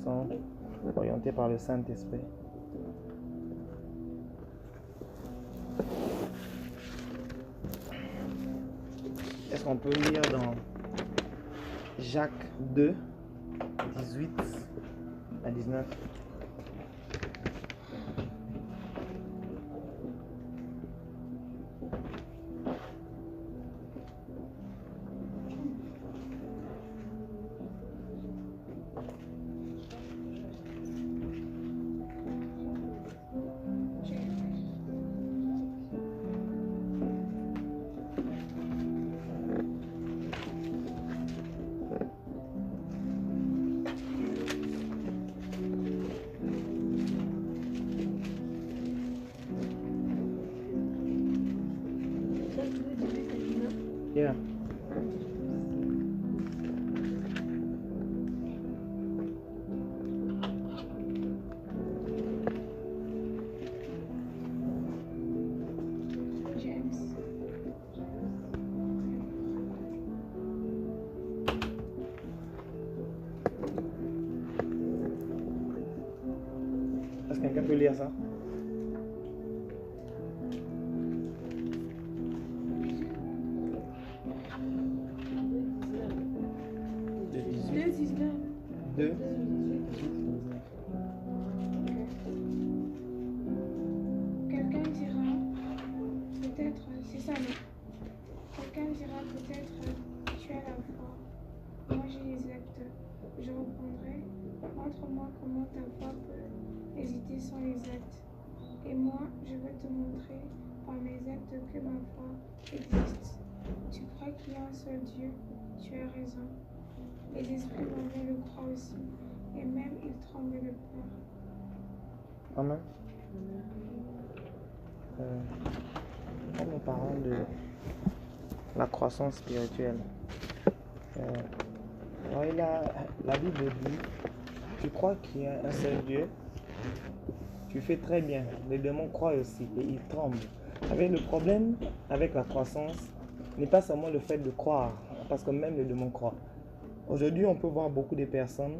sont orientés par le Saint-Esprit. Est-ce qu'on peut lire dans Jacques 2, 18 à 19? Yeah. Est-ce que quelqu'un peut lire ça? Deux. Quelqu'un dira, peut-être, c'est ça, non? Quelqu'un dira peut-être, tu as la foi, moi j'ai les actes. Je répondrai, montre-moi comment ta foi peut hésiter sans les actes. Et moi, je vais te montrer par mes actes que ma foi existe. Tu crois qu'il y a un seul Dieu, tu as raison. Les esprits mauvais le croient aussi, et même ils tremblent de peur. Amen. Quand nous parlons de la croissance spirituelle, la Bible dit, tu crois qu'il y a un seul Dieu, tu fais très bien. Les démons croient aussi et ils tremblent. Avec le problème avec la croissance n'est pas seulement le fait de croire, parce que même les démons croient. Aujourd'hui, on peut voir beaucoup de personnes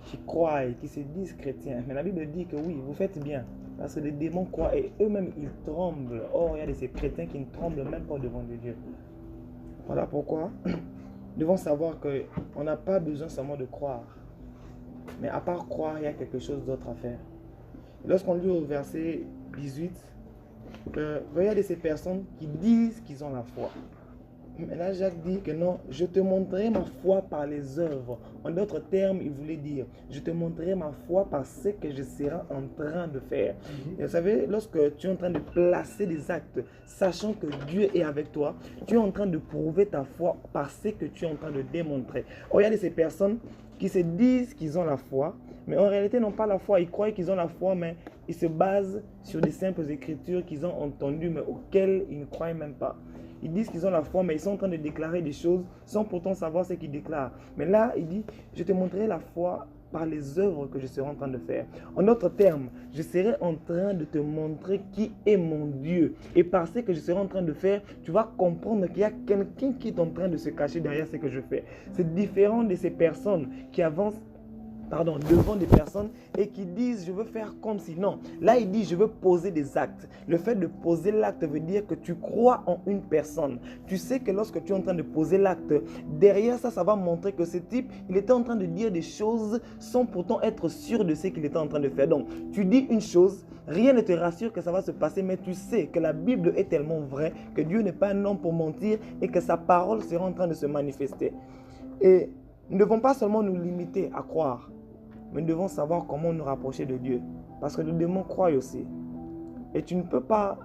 qui croient et qui se disent chrétiens. Mais la Bible dit que oui, vous faites bien. Parce que les démons croient et eux-mêmes, ils tremblent. Or, il y a de ces chrétiens qui ne tremblent même pas devant Dieu. Voilà pourquoi nous devons savoir qu'on n'a pas besoin seulement de croire. Mais à part croire, il y a quelque chose d'autre à faire. Et lorsqu'on lit au verset 18, regardez ces personnes qui disent qu'ils ont la foi. Mais là, Jacques dit que non, je te montrerai ma foi par les œuvres. En d'autres termes, il voulait dire, je te montrerai ma foi par ce que je serai en train de faire. Et vous savez, lorsque tu es en train de placer des actes, sachant que Dieu est avec toi, tu es en train de prouver ta foi par ce que tu es en train de démontrer. Regardez ces personnes qui se disent qu'ils ont la foi, mais en réalité n'ont pas la foi. Ils croient qu'ils ont la foi, mais ils se basent sur des simples écritures qu'ils ont entendues, mais auxquelles ils ne croient même pas. Ils disent qu'ils ont la foi, mais ils sont en train de déclarer des choses sans pourtant savoir ce qu'ils déclarent. Mais là, il dit, je te montrerai la foi par les œuvres que je serai en train de faire. En d'autres termes, je serai en train de te montrer qui est mon Dieu. Et par ce que je serai en train de faire, tu vas comprendre qu'il y a quelqu'un qui est en train de se cacher derrière ce que je fais. C'est différent de ces personnes qui avancent devant des personnes et qui disent je veux faire comme si. Non, là il dit je veux poser des actes. Le fait de poser l'acte veut dire que tu crois en une personne. Tu sais que lorsque tu es en train de poser l'acte, derrière ça, ça va montrer que ce type, il était en train de dire des choses sans pourtant être sûr de ce qu'il était en train de faire. Donc, tu dis une chose, rien ne te rassure que ça va se passer, mais tu sais que la Bible est tellement vraie que Dieu n'est pas un homme pour mentir et que sa parole sera en train de se manifester. Et nous ne devons pas seulement nous limiter à croire, mais nous devons savoir comment nous rapprocher de Dieu. Parce que les démons croient aussi. Et tu ne peux pas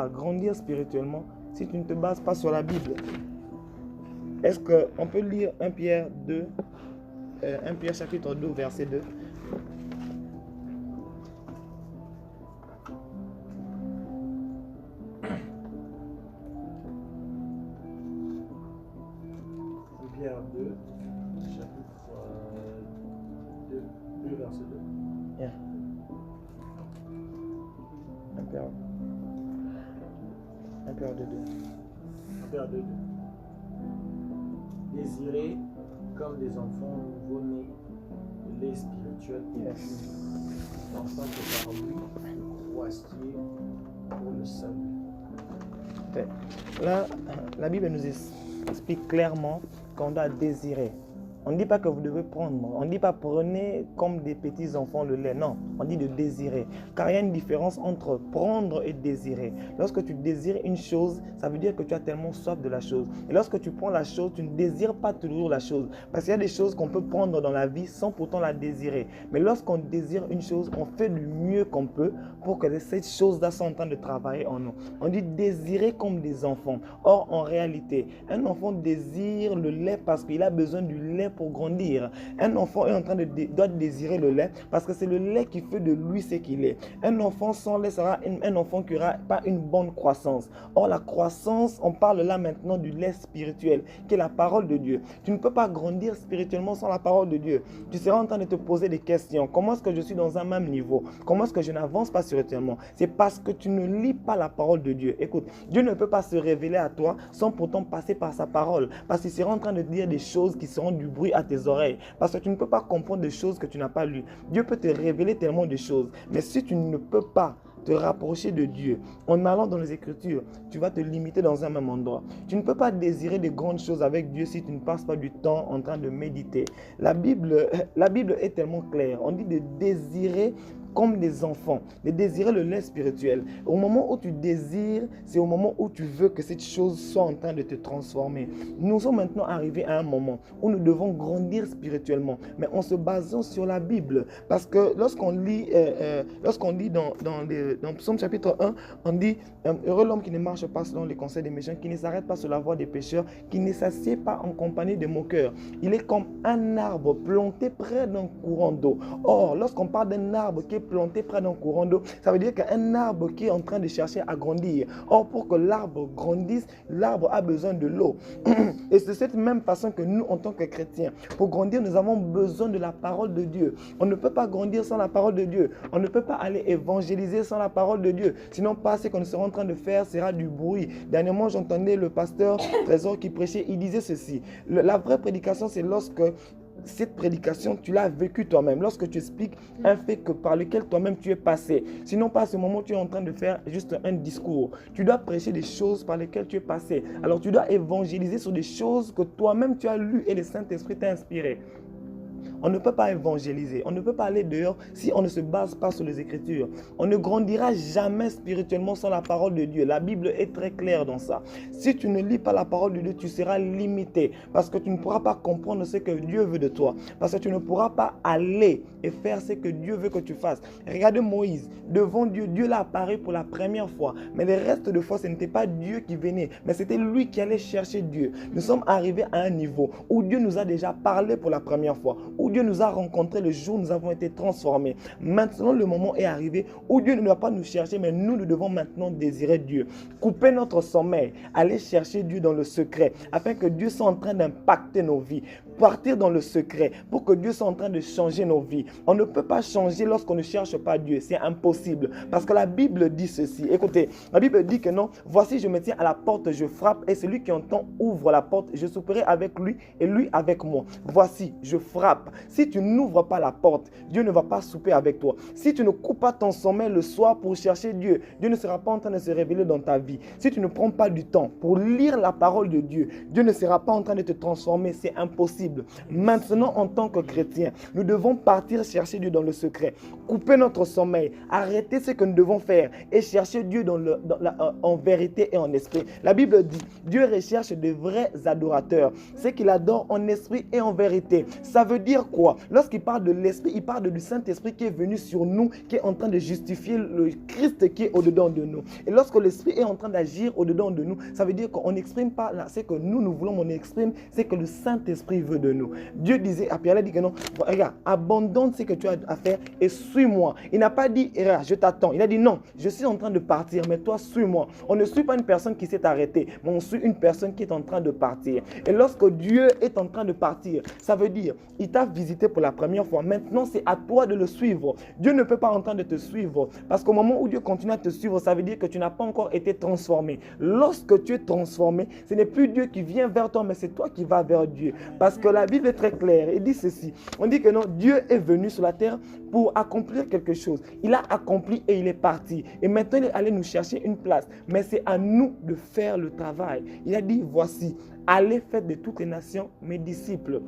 grandir spirituellement si tu ne te bases pas sur la Bible. Est-ce qu'on peut lire 1 Pierre 2, 1 Pierre chapitre 2, verset 2? Pierre 2, chapitre 2, verset 2. Yeah. 1 Pierre 2, 2. 1 Pierre 2, 2. Désirez comme des enfants nouveau-nés, le lait spirituel Yes. l'enfant que par lui, le croissier pour le salut. Là, la Bible nous explique clairement qu'on doit désirer. On ne dit pas que vous devez prendre, on ne dit pas prenez comme des petits enfants le lait, non, on dit de désirer. Car il y a une différence entre prendre et désirer. Lorsque tu désires une chose, ça veut dire que tu as tellement soif de la chose. Et lorsque tu prends la chose, tu ne désires pas toujours la chose. Parce qu'il y a des choses qu'on peut prendre dans la vie sans pourtant la désirer. Mais lorsqu'on désire une chose, on fait du mieux qu'on peut pour que cette chose-là soit en train de travailler en nous. On dit désirer comme des enfants. Or, en réalité, un enfant désire le lait parce qu'il a besoin du lait pour grandir. Un enfant est en train doit désirer le lait parce que c'est le lait qui fait de lui ce qu'il est. Un enfant sans lait sera un enfant qui n'aura pas une bonne croissance. Or, la croissance, on parle là maintenant du lait spirituel, qui est la parole de Dieu. Tu ne peux pas grandir spirituellement sans la parole de Dieu. Tu seras en train de te poser des questions. Comment est-ce que je suis dans un même niveau? Comment est-ce que je n'avance pas spirituellement? C'est parce que tu ne lis pas la parole de Dieu. Écoute, Dieu ne peut pas se révéler à toi sans pourtant passer par sa parole. Parce qu'il sera en train de dire des choses qui seront du bruit à tes oreilles. Parce que tu ne peux pas comprendre des choses que tu n'as pas lues. Dieu peut te révéler tellement de choses. Mais si tu ne peux pas te rapprocher de Dieu en allant dans les Écritures, tu vas te limiter dans un même endroit. Tu ne peux pas désirer de grandes choses avec Dieu si tu ne passes pas du temps en train de méditer. La Bible est tellement claire. On dit de désirer comme des enfants, de désirer le lait spirituel. Au moment où tu désires, c'est au moment où tu veux que cette chose soit en train de te transformer. Nous sommes maintenant arrivés à un moment où nous devons grandir spirituellement, mais en se basant sur la Bible. Parce que lorsqu'on lit dans Psaume chapitre 1, on dit heureux l'homme qui ne marche pas selon les conseils des méchants, qui ne s'arrête pas sur la voie des pécheurs, qui ne s'assied pas en compagnie des moqueurs. Il est comme un arbre planté près d'un courant d'eau. Or, lorsqu'on parle d'un arbre qui est planté près d'un courant d'eau, ça veut dire qu'un arbre qui est en train de chercher à grandir. Or, pour que l'arbre grandisse, l'arbre a besoin de l'eau. Et c'est de cette même façon que nous, en tant que chrétiens, pour grandir, nous avons besoin de la parole de Dieu. On ne peut pas grandir sans la parole de Dieu. On ne peut pas aller évangéliser sans la parole de Dieu. Sinon, pas ce qu'on sera en train de faire sera du bruit. Dernièrement, j'entendais le pasteur Trésor qui prêchait, il disait ceci. La vraie prédication, c'est lorsque cette prédication, tu l'as vécue toi-même. Lorsque tu expliques un fait par lequel toi-même tu es passé. Sinon, pas à ce moment, tu es en train de faire juste un discours. Tu dois prêcher des choses par lesquelles tu es passé. Alors, tu dois évangéliser sur des choses que toi-même tu as lues et le Saint-Esprit t'a inspiré. On ne peut pas évangéliser, on ne peut pas aller dehors si on ne se base pas sur les Écritures. On ne grandira jamais spirituellement sans la parole de Dieu. La Bible est très claire dans ça. Si tu ne lis pas la parole de Dieu, tu seras limité parce que tu ne pourras pas comprendre ce que Dieu veut de toi. Parce que tu ne pourras pas aller et faire ce que Dieu veut que tu fasses. Regardez Moïse, devant Dieu, Dieu l'a apparu pour la première fois. Mais le reste de fois, ce n'était pas Dieu qui venait, mais c'était lui qui allait chercher Dieu. Nous sommes arrivés à un niveau où Dieu nous a déjà parlé pour la première fois, où Dieu nous a rencontrés le jour où nous avons été transformés. Maintenant, le moment est arrivé où Dieu ne doit pas nous chercher, mais nous devons maintenant désirer Dieu. Couper notre sommeil, aller chercher Dieu dans le secret, afin que Dieu soit en train d'impacter nos vies. Partir dans le secret pour que Dieu soit en train de changer nos vies. On ne peut pas changer lorsqu'on ne cherche pas Dieu. C'est impossible. Parce que la Bible dit ceci. Écoutez, la Bible dit que non, voici je me tiens à la porte, je frappe et celui qui entend ouvre la porte. Je souperai avec lui et lui avec moi. Voici, je frappe. Si tu n'ouvres pas la porte, Dieu ne va pas souper avec toi. Si tu ne coupes pas ton sommeil le soir pour chercher Dieu, Dieu ne sera pas en train de se révéler dans ta vie. Si tu ne prends pas du temps pour lire la parole de Dieu, Dieu ne sera pas en train de te transformer. C'est impossible. Maintenant, en tant que chrétiens, nous devons partir chercher Dieu dans le secret, couper notre sommeil, arrêter ce que nous devons faire et chercher Dieu en vérité et en esprit. La Bible dit, Dieu recherche de vrais adorateurs, ceux qui l'adorent en esprit et en vérité. Ça veut dire quoi? Lorsqu'il parle de l'esprit, il parle du Saint-Esprit qui est venu sur nous, qui est en train de justifier le Christ qui est au-dedans de nous. Et lorsque l'esprit est en train d'agir au-dedans de nous, ça veut dire qu'on n'exprime pas là, ce que nous voulons, on exprime ce que le Saint-Esprit veut de nous. Dieu disait à Pierre, il a dit que non, regarde, abandonne ce que tu as à faire et suis-moi. Il n'a pas dit, je t'attends. Il a dit non, je suis en train de partir, mais toi suis-moi. On ne suit pas une personne qui s'est arrêtée, mais on suit une personne qui est en train de partir. Et lorsque Dieu est en train de partir, ça veut dire, il t'a visité pour la première fois. Maintenant, c'est à toi de le suivre. Dieu ne peut pas en train de te suivre. Parce qu'au moment où Dieu continue à te suivre, ça veut dire que tu n'as pas encore été transformé. Lorsque tu es transformé, ce n'est plus Dieu qui vient vers toi, mais c'est toi qui vas vers Dieu. Parce que que la Bible est très claire. Il dit ceci. On dit que non, Dieu est venu sur la terre pour accomplir quelque chose. Il a accompli et il est parti. Et maintenant, il est allé nous chercher une place. Mais c'est à nous de faire le travail. Il a dit, voici, allez faire de toutes les nations mes disciples.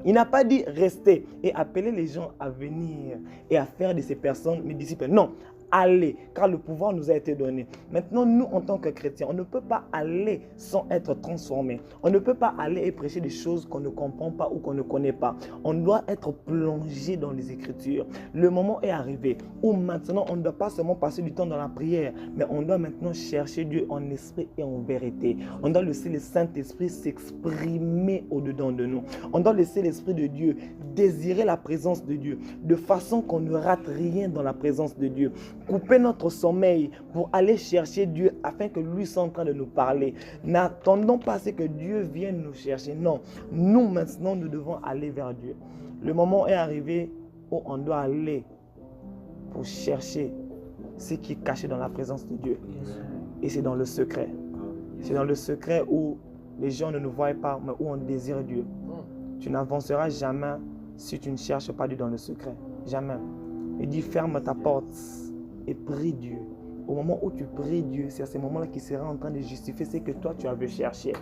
Il n'a pas dit rester et appeler les gens à venir et à faire de ces personnes mes disciples. Non. Aller, car le pouvoir nous a été donné. Maintenant, nous, en tant que chrétiens, on ne peut pas aller sans être transformé. On ne peut pas aller et prêcher des choses qu'on ne comprend pas ou qu'on ne connaît pas. On doit être plongé dans les Écritures. Le moment est arrivé où maintenant, on ne doit pas seulement passer du temps dans la prière, mais on doit maintenant chercher Dieu en esprit et en vérité. On doit laisser le Saint-Esprit s'exprimer au-dedans de nous. On doit laisser l'Esprit de Dieu désirer la présence de Dieu, de façon qu'on ne rate rien dans la présence de Dieu. Couper notre sommeil pour aller chercher Dieu afin que lui soit en train de nous parler. N'attendons pas à ce que Dieu vienne nous chercher. Non, nous maintenant, nous devons aller vers Dieu. Le moment est arrivé où on doit aller pour chercher ce qui est caché dans la présence de Dieu. Et c'est dans le secret. C'est dans le secret où les gens ne nous voient pas, mais où on désire Dieu. Tu n'avanceras jamais si tu ne cherches pas Dieu dans le secret. Jamais. Il dit, ferme ta porte et prie Dieu. Au moment où tu pries Dieu, c'est à ce moment-là qu'il sera en train de justifier ce que toi tu avais cherché.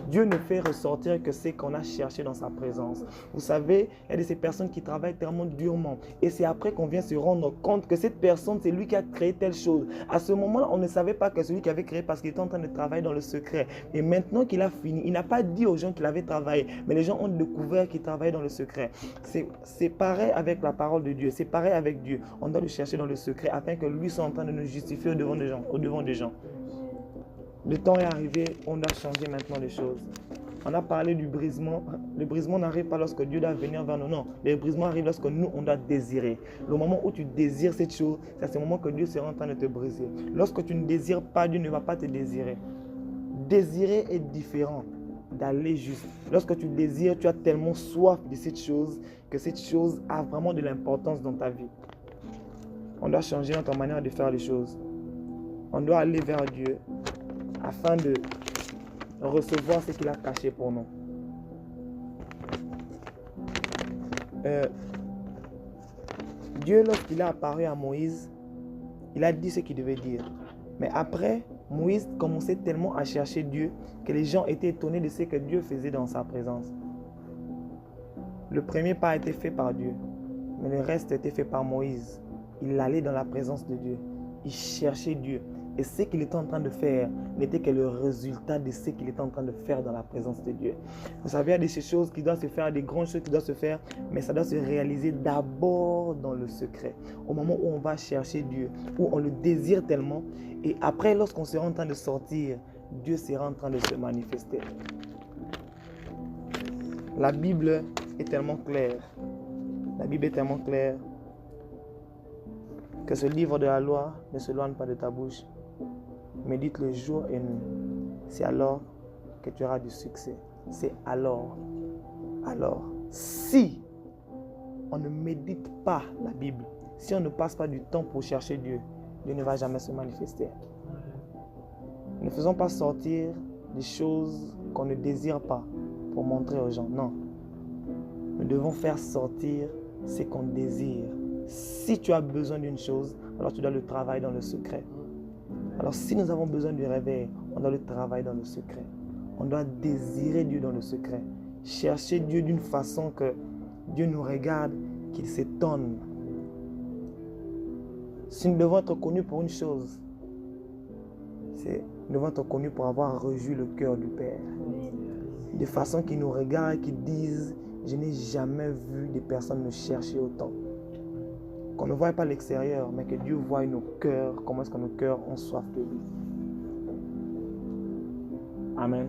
Dieu ne fait ressortir que ce qu'on a cherché dans sa présence. Vous savez, il y a de ces personnes qui travaillent tellement durement. Et c'est après qu'on vient se rendre compte que cette personne, c'est lui qui a créé telle chose. À ce moment-là, on ne savait pas que c'est lui qui avait créé parce qu'il était en train de travailler dans le secret. Et maintenant qu'il a fini, il n'a pas dit aux gens qu'il avait travaillé. Mais les gens ont découvert qu'il travaillait dans le secret. C'est pareil avec la parole de Dieu. C'est pareil avec Dieu. On doit le chercher dans le secret afin que lui soit en train de nous justifier au-devant des gens. Le temps est arrivé, on doit changer maintenant les choses. On a parlé du brisement. Le brisement n'arrive pas lorsque Dieu doit venir vers nous. Non, le brisement arrive lorsque nous, on doit désirer. Le moment où tu désires cette chose, c'est à ce moment que Dieu sera en train de te briser. Lorsque tu ne désires pas, Dieu ne va pas te désirer. Désirer est différent d'aller juste. Lorsque tu désires, tu as tellement soif de cette chose que cette chose a vraiment de l'importance dans ta vie. On doit changer notre manière de faire les choses. On doit aller vers Dieu afin de recevoir ce qu'il a caché pour nous. Dieu, lorsqu'il a apparu à Moïse, il a dit ce qu'il devait dire. Mais après, Moïse commençait tellement à chercher Dieu que les gens étaient étonnés de ce que Dieu faisait dans sa présence. Le premier pas a été fait par Dieu, mais le reste a été fait par Moïse. Il allait dans la présence de Dieu. Il cherchait Dieu. Et ce qu'il était en train de faire n'était que le résultat de ce qu'il était en train de faire dans la présence de Dieu. Vous savez, il y a des choses qui doivent se faire, des grandes choses qui doivent se faire, mais ça doit se réaliser d'abord dans le secret. Au moment où on va chercher Dieu, où on le désire tellement. Et après, lorsqu'on sera en train de sortir, Dieu sera en train de se manifester. La Bible est tellement claire. La Bible est tellement claire que ce livre de la loi ne s'éloigne pas de ta bouche. Médite le jour et nuit. C'est alors que tu auras du succès. C'est alors. Si on ne médite pas la Bible, si on ne passe pas du temps pour chercher Dieu, Dieu ne va jamais se manifester. Ne faisons pas sortir des choses qu'on ne désire pas pour montrer aux gens. Non. Nous devons faire sortir ce qu'on désire. Si tu as besoin d'une chose, alors tu dois le travailler dans le secret. Alors si nous avons besoin du réveil, on doit le travailler dans le secret. On doit désirer Dieu dans le secret. Chercher Dieu d'une façon que Dieu nous regarde, qu'il s'étonne. Si nous devons être connus pour une chose, nous devons être connus pour avoir rejoui le cœur du Père. De façon qu'il nous regarde et qu'il dise, je n'ai jamais vu des personnes me chercher autant. Qu'on ne voie pas l'extérieur, mais que Dieu voie nos cœurs, comment est-ce que nos cœurs ont soif de lui. Amen.